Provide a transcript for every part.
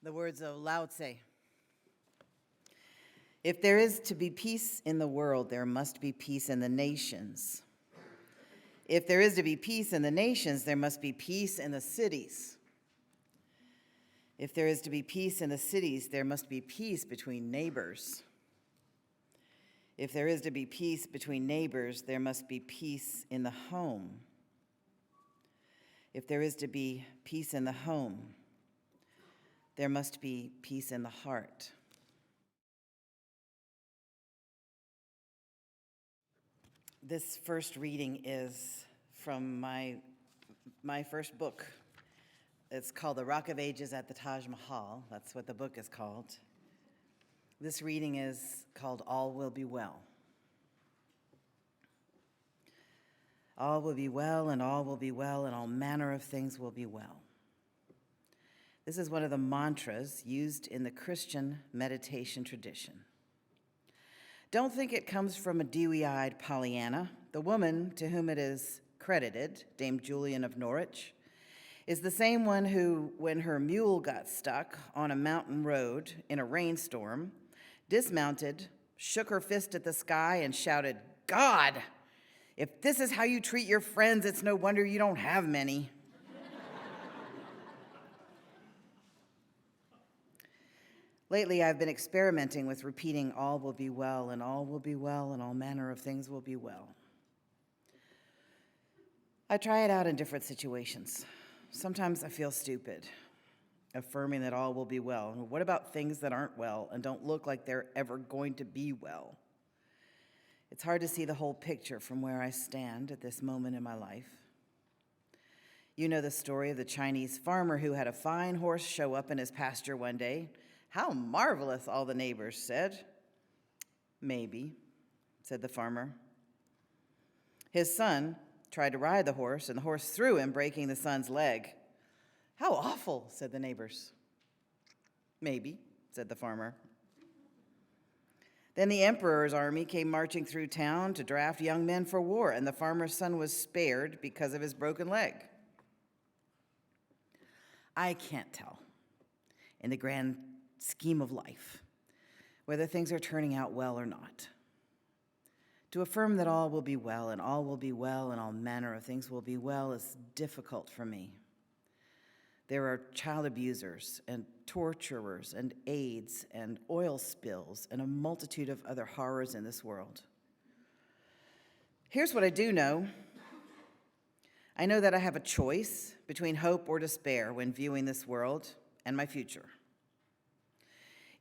The words of Lao Tse. If there is to be peace in the world, there must be peace in the nations. If there is to be peace in the nations, there must be peace in the cities. If there is to be peace in the cities, there must be peace between neighbors. If there is to be peace between neighbors, there must be peace in the home. If there is to be peace in the home, there must be peace in the heart. This first reading is from my first book. It's called The Rock of Ages at the Taj Mahal. That's what the book is called. This reading is called All Will Be Well. All will be well, and all will be well, and all manner of things will be well. This is one of the mantras used in the Christian meditation tradition. Don't think it comes from a dewy-eyed Pollyanna. The woman to whom it is credited, Dame Julian of Norwich, is the same one who, when her mule got stuck on a mountain road in a rainstorm, dismounted, shook her fist at the sky, and shouted, "God, if this is how you treat your friends, it's no wonder you don't have many." Lately, I've been experimenting with repeating all will be well, and all will be well, and all manner of things will be well. I try it out in different situations. Sometimes I feel stupid, affirming that all will be well. What about things that aren't well and don't look like they're ever going to be well? It's hard to see the whole picture from where I stand at this moment in my life. You know the story of the Chinese farmer who had a fine horse show up in his pasture one day. "How marvelous," all the neighbors said. "Maybe," said the farmer. His son tried to ride the horse, and the horse threw him, breaking the son's leg. "How awful," said the neighbors. "Maybe," said the farmer. Then the emperor's army came marching through town to draft young men for war, and the farmer's son was spared because of his broken leg. I can't tell, in the grand scheme of life, whether things are turning out well or not. To affirm that all will be well, and all will be well, and all manner of things will be well is difficult for me. There are child abusers and torturers and AIDS and oil spills and a multitude of other horrors in this world. Here's what I do know. I know that I have a choice between hope or despair when viewing this world and my future.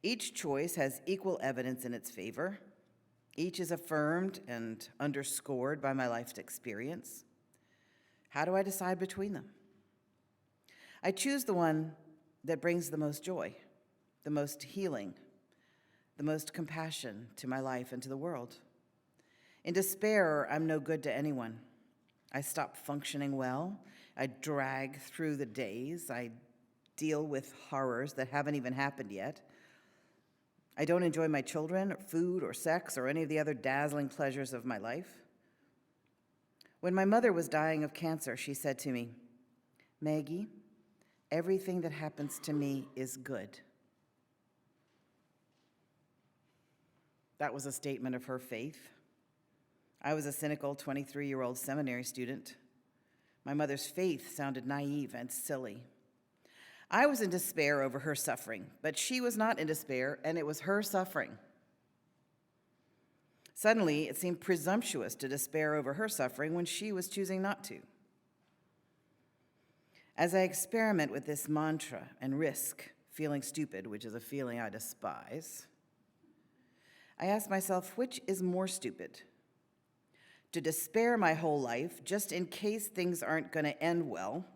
Each choice has equal evidence in its favor. Each is affirmed and underscored by my life's experience. How do I decide between them? I choose the one that brings the most joy, the most healing, the most compassion to my life and to the world. In despair, I'm no good to anyone. I stop functioning well. I drag through the days. I deal with horrors that haven't even happened yet. I don't enjoy my children, or food, or sex, or any of the other dazzling pleasures of my life. When my mother was dying of cancer, she said to me, "Maggie, everything that happens to me is good." That was a statement of her faith. I was a cynical 23-year-old seminary student. My mother's faith sounded naive and silly. I was in despair over her suffering, but she was not in despair, and it was her suffering. Suddenly, it seemed presumptuous to despair over her suffering when she was choosing not to. As I experiment with this mantra and risk feeling stupid, which is a feeling I despise, I ask myself, which is more stupid? To despair my whole life just in case things aren't going to end well,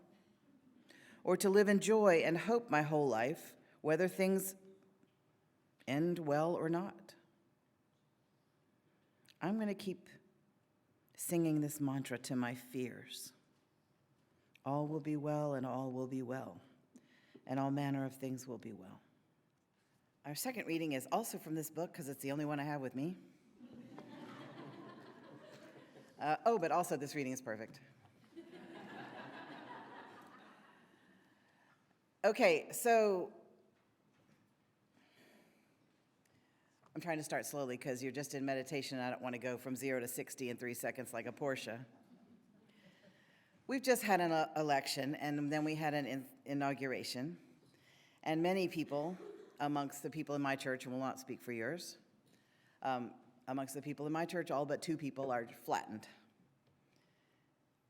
or to live in joy and hope my whole life, whether things end well or not? I'm going to keep singing this mantra to my fears. All will be well, and all will be well, and all manner of things will be well. Our second reading is also from this book, because it's the only one I have with me. But also this reading is perfect. Okay, so I'm trying to start slowly because you're just in meditation and I don't want to go from 0 to 60 in 3 seconds like a Porsche. We've just had an election, and then we had an inauguration. And many people, amongst the people in my church, and will not speak for yours, amongst the people in my church, all but 2 people are flattened.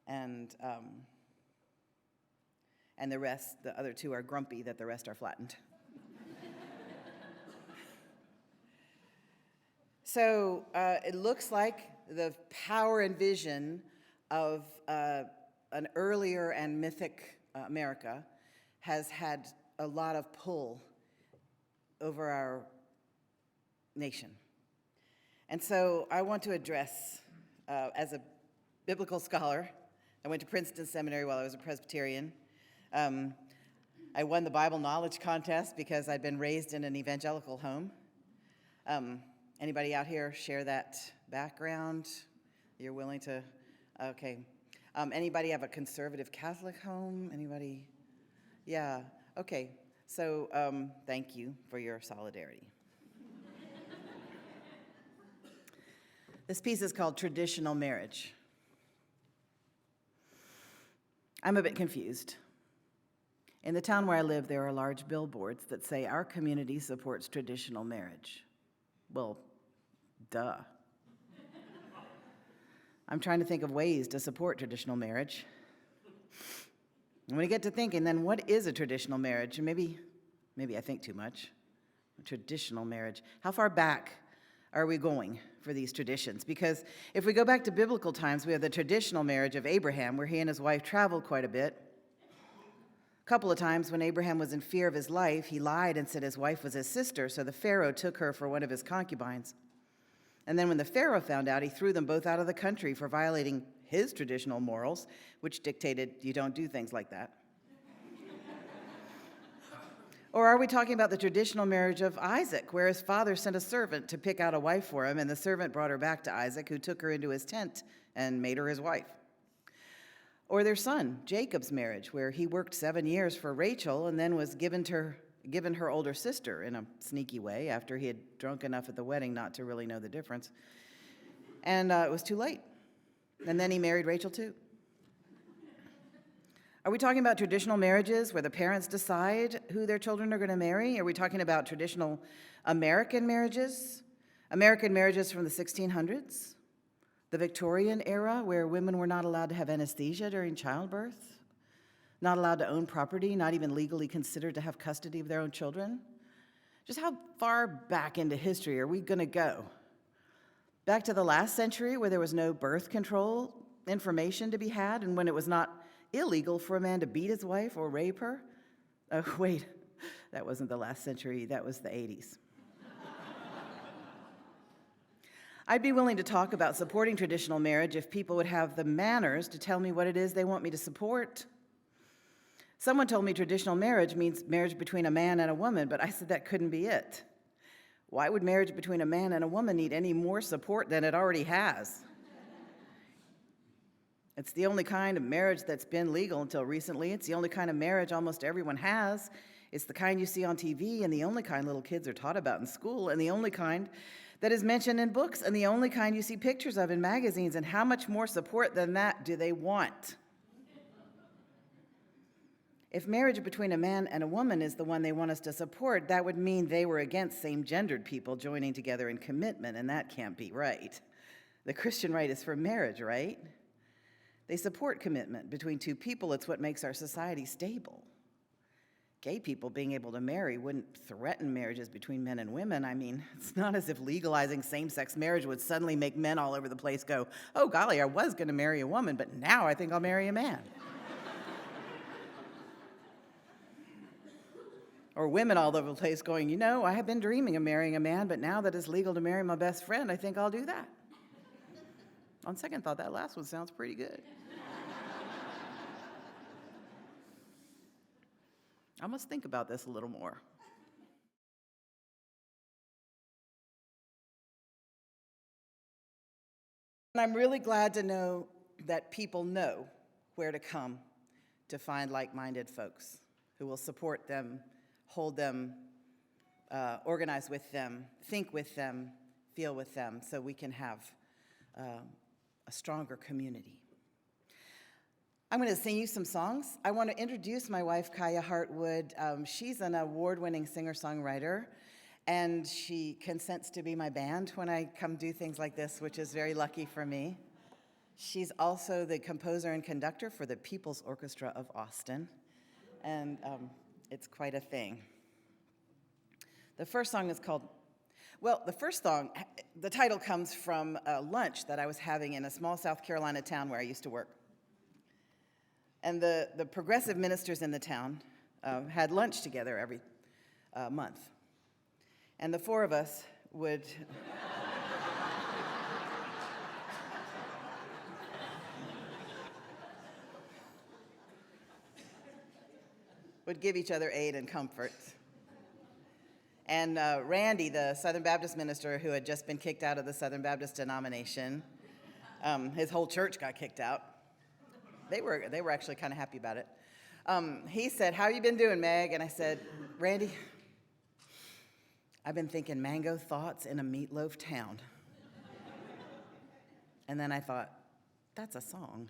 And the rest, the other 2 are grumpy that the rest are flattened. So it looks like the power and vision of an earlier and mythic America has had a lot of pull over our nation. And so I want to address, as a biblical scholar, I went to Princeton Seminary while I was a Presbyterian. I won the Bible knowledge contest because I'd been raised in an evangelical home. Anybody out here share that background? You're willing to, okay. Anybody have a conservative Catholic home? Anybody? Yeah, okay. So thank you for your solidarity. This piece is called Traditional Marriage. I'm a bit confused. In the town where I live, there are large billboards that say our community supports traditional marriage. Well, duh. I'm trying to think of ways to support traditional marriage. And when I get to thinking, then what is a traditional marriage? And maybe I think too much. A traditional marriage. How far back are we going for these traditions? Because if we go back to biblical times, we have the traditional marriage of Abraham, where he and his wife traveled quite a bit. A couple of times when Abraham was in fear of his life, he lied and said his wife was his sister, so the Pharaoh took her for one of his concubines. And then when the Pharaoh found out, he threw them both out of the country for violating his traditional morals, which dictated you don't do things like that. Or are we talking about the traditional marriage of Isaac, where his father sent a servant to pick out a wife for him, and the servant brought her back to Isaac, who took her into his tent and made her his wife? Or their son, Jacob's marriage, where he worked 7 years for Rachel and then was given her older sister in a sneaky way after he had drunk enough at the wedding not to really know the difference. And it was too late. And then he married Rachel too. Are we talking about traditional marriages where the parents decide who their children are going to marry? Are we talking about traditional American marriages? American marriages from the 1600s? The Victorian era, where women were not allowed to have anesthesia during childbirth? Not allowed to own property, not even legally considered to have custody of their own children? Just how far back into history are we going to go? Back to the last century, where there was no birth control information to be had, and when it was not illegal for a man to beat his wife or rape her? Oh, wait, that wasn't the last century, that was the 80s. I'd be willing to talk about supporting traditional marriage if people would have the manners to tell me what it is they want me to support. Someone told me traditional marriage means marriage between a man and a woman, but I said that couldn't be it. Why would marriage between a man and a woman need any more support than it already has? It's the only kind of marriage that's been legal until recently. It's the only kind of marriage almost everyone has. It's the kind you see on TV, and the only kind little kids are taught about in school, and the only kind that is mentioned in books, and the only kind you see pictures of in magazines. And how much more support than that do they want? If marriage between a man and a woman is the one they want us to support, that would mean they were against same-gendered people joining together in commitment, and that can't be right. The Christian right is for marriage, right? They support commitment between 2 people. It's what makes our society stable. Gay people being able to marry wouldn't threaten marriages between men and women. I mean, it's not as if legalizing same-sex marriage would suddenly make men all over the place go, oh, golly, I was going to marry a woman, but now I think I'll marry a man. Or women all over the place going, you know, I have been dreaming of marrying a man, but now that it's legal to marry my best friend, I think I'll do that. On second thought, that last one sounds pretty good. I must think about this a little more. And I'm really glad to know that people know where to come to find like-minded folks who will support them, hold them organize with them, think with them, feel with them, so we can have a stronger community. I'm going to sing you some songs. I want to introduce my wife, Kaya Hartwood. She's an award-winning singer-songwriter, and she consents to be my band when I come do things like this, which is very lucky for me. She's also the composer and conductor for the People's Orchestra of Austin, and it's quite a thing. The first song is called, the title comes from a lunch that I was having in a small South Carolina town where I used to work. And the progressive ministers in the town had lunch together every month. And the four of us would give each other aid and comfort. And Randy, the Southern Baptist minister who had just been kicked out of the Southern Baptist denomination, his whole church got kicked out. They were actually kind of happy about it. He said, "How you been doing, Meg?" And I said, "Randy, I've been thinking mango thoughts in a meatloaf town." And then I thought, that's a song.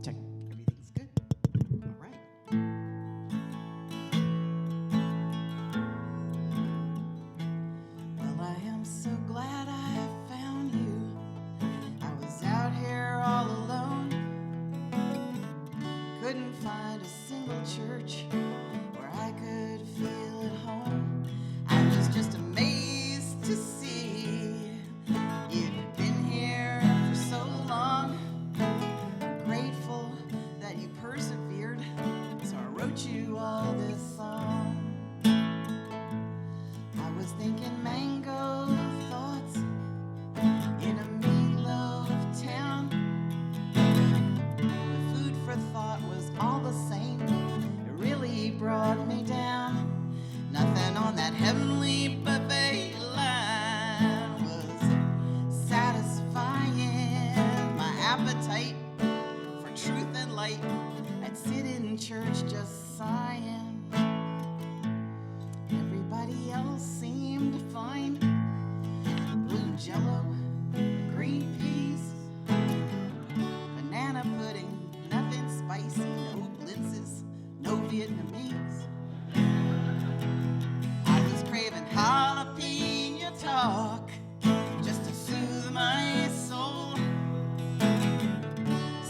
Check. Everything's good. All right. Well, I am so glad I found you. I was out here all alone. Couldn't find a single church where I could feel at home. I was just amazed to see you'd been here for so long. I'm grateful that you persevered, so I wrote you all this song. I was thinking mango thoughts in a meatloaf town. The food for thought was all the same. It really brought me down. Nothing on that heavenly buffet line was satisfying my appetite for truth and light. I'd sit in church just sighing. Everybody else seemed fine. Blue Jello, green peas, banana pudding, nothing spicy, no blitzes, no Vietnamese. I was craving jalapeno talk just to soothe my soul.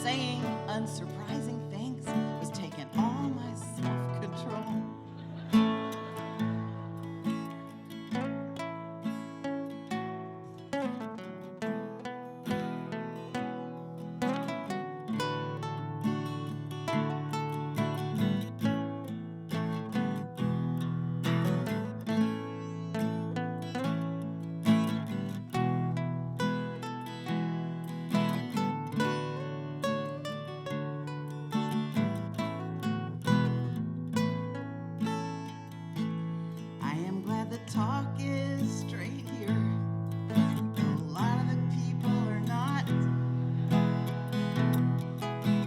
Saying unsurprising things was taking all my self-control. I am glad the talk is straight here. A lot of the people are not.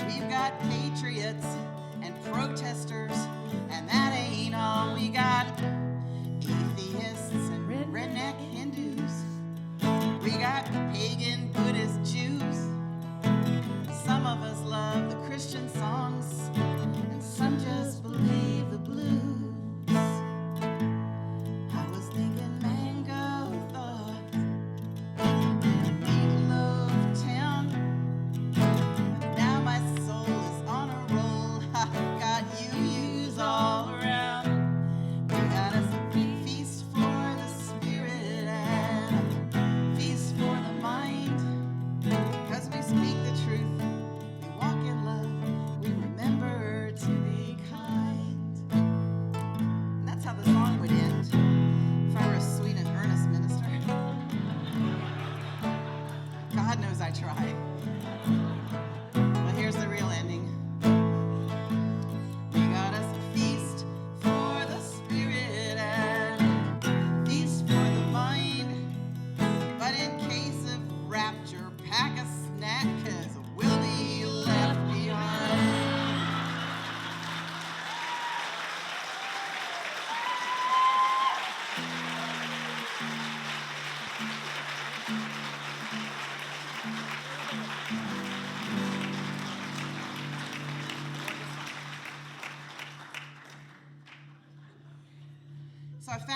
We've got patriots and protesters, and that ain't all we got. Atheists and redneck Hindus. We got pagan Buddhist Jews. Some of us love the Christian songs, and some just believe the blues. I was thinking mango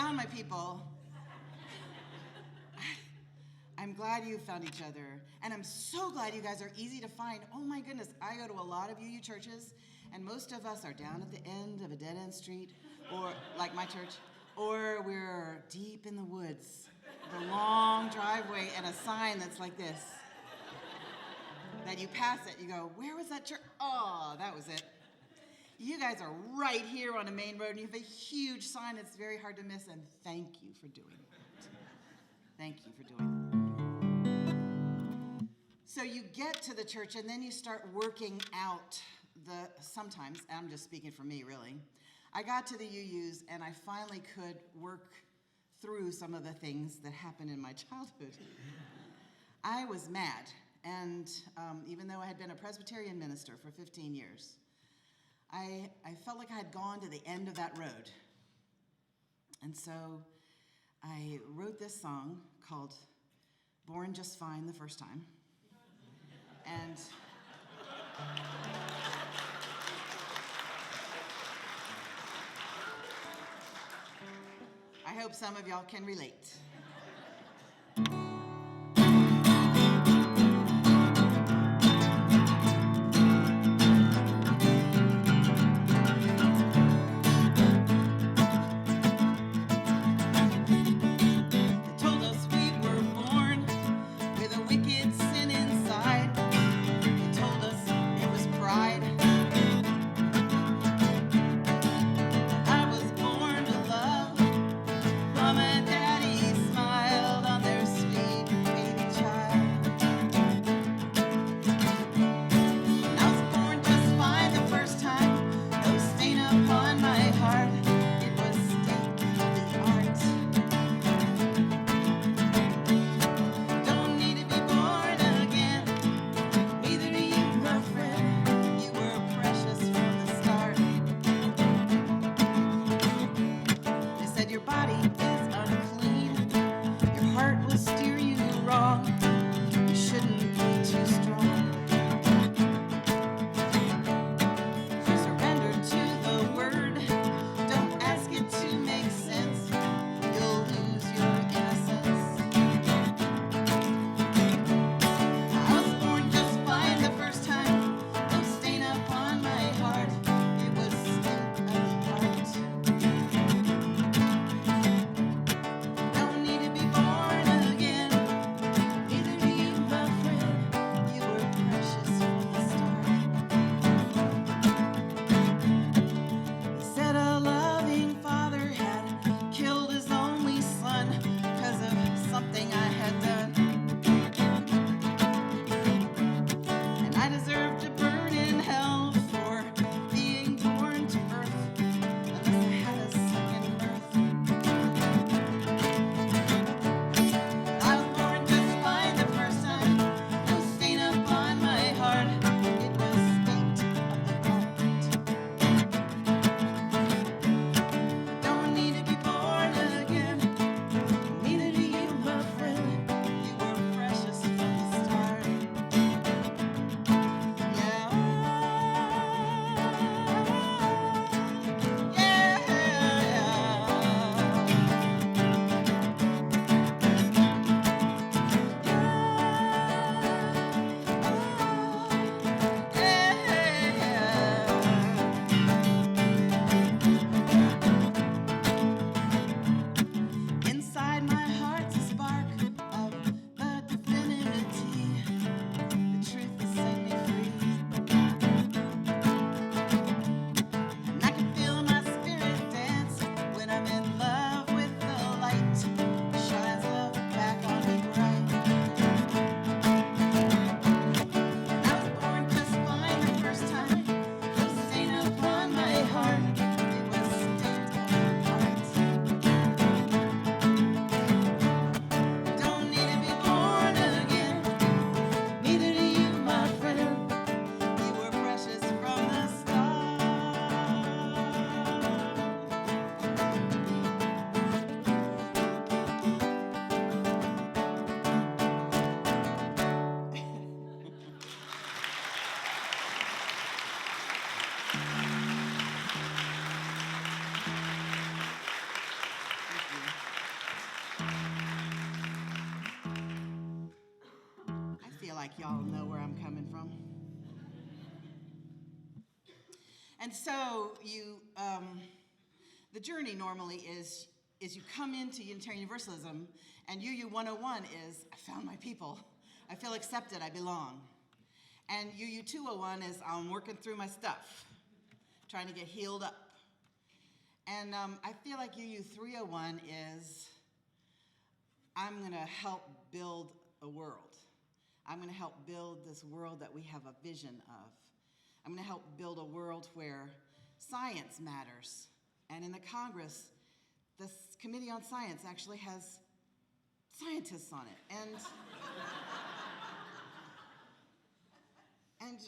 found my people. I'm glad you found each other. And I'm so glad you guys are easy to find. Oh my goodness, I go to a lot of UU churches, and most of us are down at the end of a dead-end street, or like my church, or we're deep in the woods, the long driveway and a sign that's like this. That you pass it, you go, where was that church? Oh, that was it. You guys are right here on a main road, and you have a huge sign that's very hard to miss, and thank you for doing it. Thank you for doing it. So you get to the church, and then you start working out sometimes, I'm just speaking for me, really. I got to the UUs, and I finally could work through some of the things that happened in my childhood. I was mad, and even though I had been a Presbyterian minister for 15 years, I felt like I had gone to the end of that road. And so I wrote this song called Born Just Fine the First Time. And I hope some of y'all can relate. like y'all know where I'm coming from. And so the journey normally is you come into Unitarian Universalism, and UU 101 is, I found my people. I feel accepted, I belong. And UU 201 is, I'm working through my stuff, trying to get healed up. And I feel like UU 301 is, I'm going to help build a world. I'm going to help build this world that we have a vision of. I'm going to help build a world where science matters. And in the Congress, the Committee on Science actually has scientists on it. And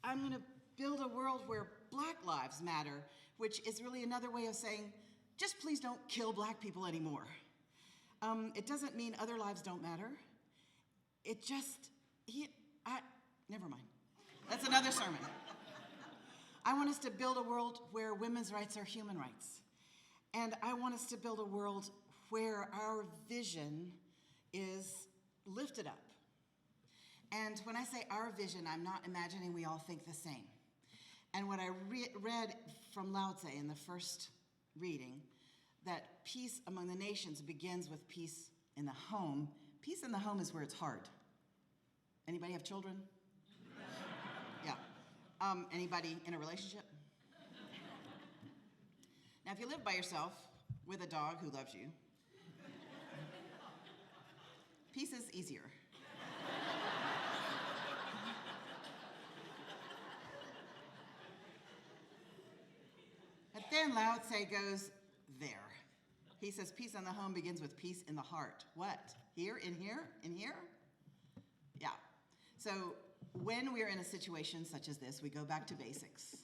I'm going to build a world where Black lives matter, which is really another way of saying, just please don't kill Black people anymore. It doesn't mean other lives don't matter. It just, never mind. That's another sermon. I want us to build a world where women's rights are human rights. And I want us to build a world where our vision is lifted up. And when I say our vision, I'm not imagining we all think the same. And what I read from Lao Tse in the first reading, that peace among the nations begins with peace in the home. Peace in the home is where it's hard. Anybody have children? Yeah. Anybody in a relationship? Now, if you live by yourself with a dog who loves you, peace is easier. But then Lao Tse goes there. He says peace in the home begins with peace in the heart. What? Here? In here? In here? Yeah. So when we're in a situation such as this, we go back to basics.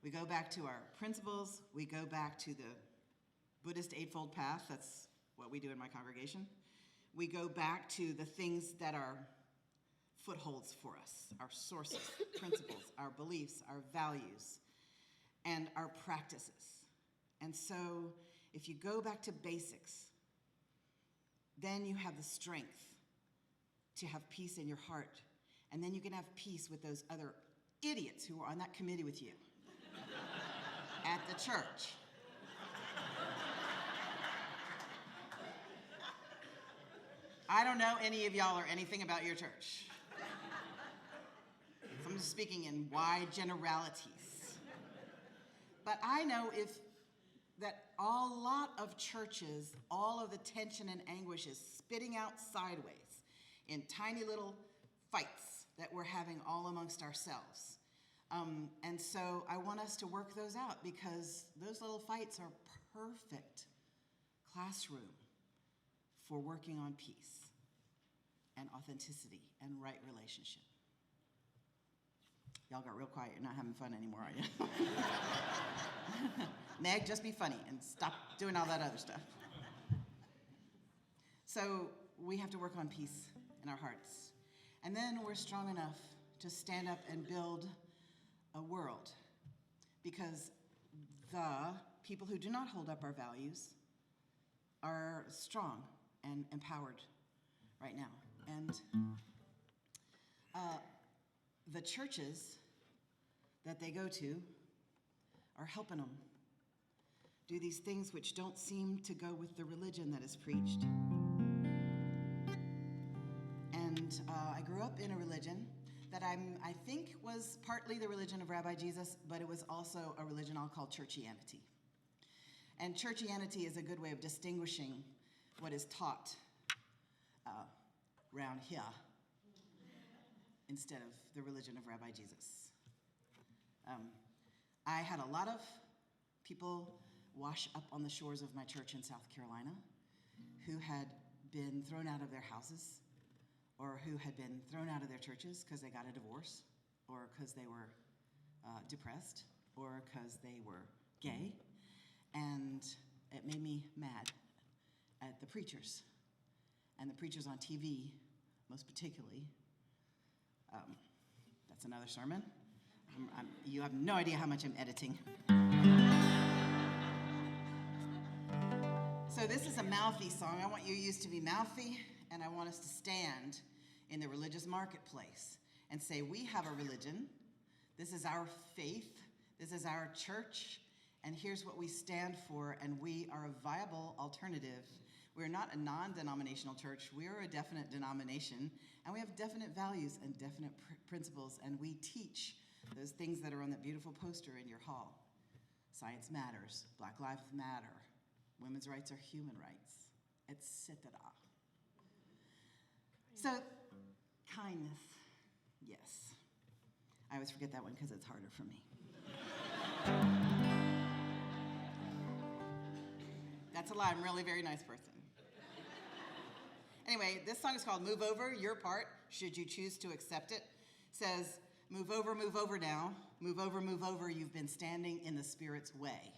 We go back to our principles. We go back to the Buddhist Eightfold Path. That's what we do in my congregation. We go back to the things that are footholds for us, our sources, principles, our beliefs, our values, and our practices. And so if you go back to basics, then you have the strength to have peace in your heart. And then you can have peace with those other idiots who are on that committee with you at the church. I don't know any of y'all or anything about your church. So I'm just speaking in wide generalities. But I know that a lot of churches, all of the tension and anguish is spitting out sideways in tiny little fights that we're having all amongst ourselves. And so I want us to work those out, because those little fights are perfect classroom for working on peace and authenticity and right relationship. Y'all got real quiet. You're not having fun anymore, are you? Meg, just be funny and stop doing all that other stuff. So we have to work on peace in our hearts. And then we're strong enough to stand up and build a world, because the people who do not hold up our values are strong and empowered right now. And the churches that they go to are helping them do these things which don't seem to go with the religion that is preached. And I grew up in a religion that I think was partly the religion of Rabbi Jesus, but it was also a religion I'll call churchianity. And churchianity is a good way of distinguishing what is taught around here instead of the religion of Rabbi Jesus. I had a lot of people wash up on the shores of my church in South Carolina who had been thrown out of their houses, or who had been thrown out of their churches because they got a divorce, or because they were depressed, or because they were gay. And it made me mad at the preachers, and the preachers on TV, most particularly. That's another sermon. You have no idea how much I'm editing. So this is a mouthy song. I want you to be mouthy, and I want us to stand in the religious marketplace and say, we have a religion, this is our faith, this is our church, and here's what we stand for, and we are a viable alternative. We're not a non-denominational church, we are a definite denomination, and we have definite values and definite principles, and we teach those things that are on that beautiful poster in your hall. Science matters, Black lives matter, women's rights are human rights, etc. So, kindness, yes. I always forget that one because it's harder for me. That's a lie, I'm really a very nice person. Anyway, this song is called Move Over, Your Part, should you choose to accept it. Says, move over now. Move over, you've been standing in the Spirit's way.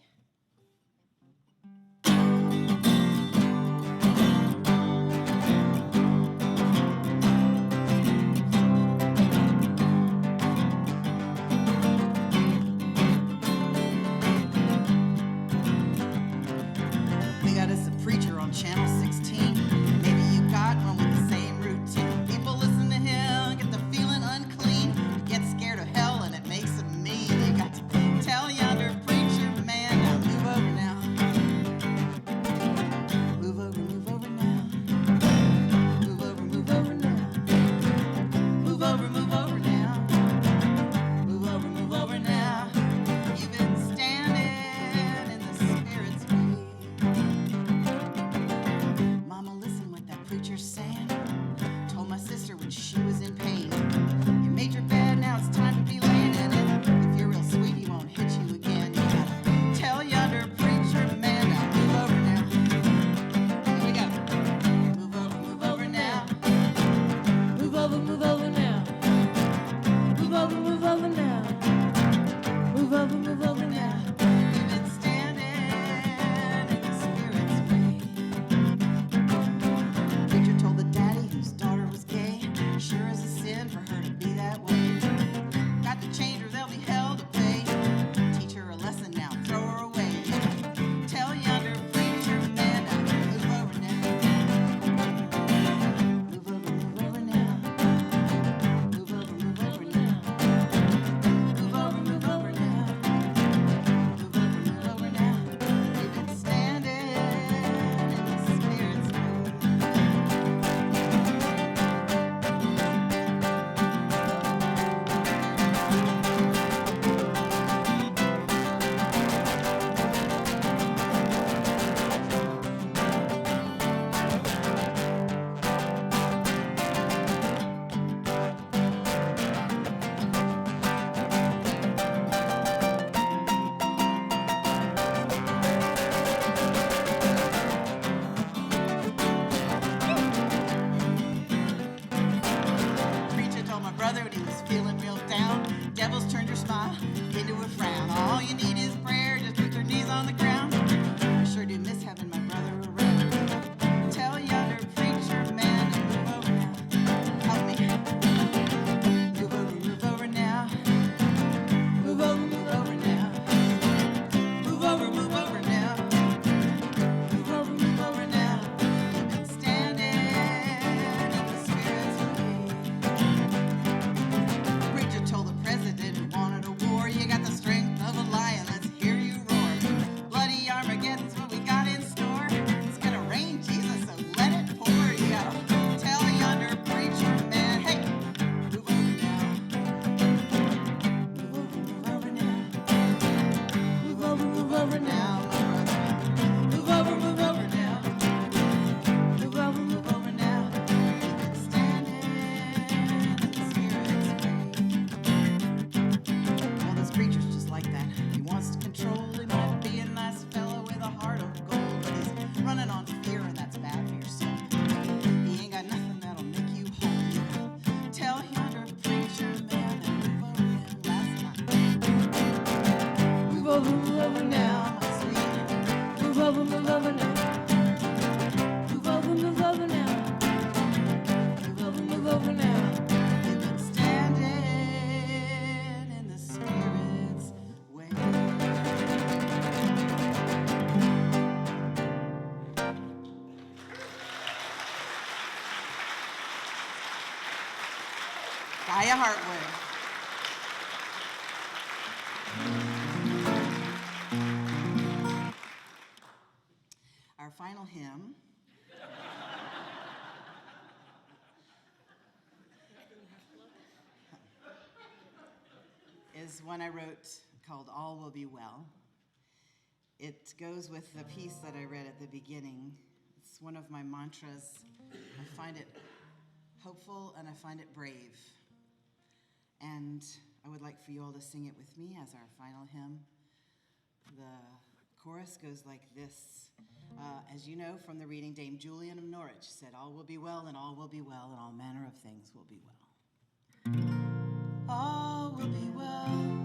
We got us a preacher on Channel 16. Maybe you got one with the same routine. People listen to him, get the feeling unclean, get scared of hell, and it makes them mean. You got to tell yonder preacher man, now move over now. Move over now. Move over now. Move over now. Move over now. You've been standing in the Spirit's way. Mama, listen what that preacher's saying. Told my sister when she was in pain. You made your bed, now it's time to be laying in it. If you're real sweet, he won't hit you again. You gotta tell yonder preacher man, now move over now. Here we go. Move over now. Move over now. Move over now. Move over now. You've been standing in the Spirit's way. Preacher told the daddy whose daughter was gay, sure is a sin for her to be that way. Got to change her, there'll be hell to pay. Teach her a lesson now, throw her away. Tell yonder preacher man, now move over now. Move over now. Move over now. Move over now. You've been standing in the Spirit's way. Preacher told my brother when he was feeling real down, devils turned your smile into a frown. All you need is prayer, just put your knees on the ground. I sure do miss having my brother around. Tell yonder preacher man to move over now. Help me. Move over now. Move over now. Move over now. Move over now. You've been standing in the Spirit's way. Preacher told the president who wanted a war, you got the strength of a lion, let's hear you roar. Bloody Armageddon's what we got in store. It's gonna rain, Jesus, so let it pour. You gotta tell yonder preacher man, hey, move over now. Move over now. Move over now, my brother. Move over now. Move over now. You've been standing in the Spirit's way. Well, this preacher's just like that. He wants to control. He might be a nice fellow with a heart of gold, but he's running on fear, and that's bad for your soul. He ain't got nothing that'll make you whole. Tell yonder preacher man and move over him last night. Move over now, my sweet. Move over now. Move over now. Move over now. You've been standing in the Spirit's way. Kaya Hartwood. Our final hymn is one I wrote called All Will Be Well. It goes with the piece that I read at the beginning. It's one of my mantras. I find it hopeful and I find it brave. And I would like for you all to sing it with me as our final hymn. The chorus goes like this. As you know from the reading, Dame Julian of Norwich said, all will be well, and all will be well, and all manner of things will be well. All will be well.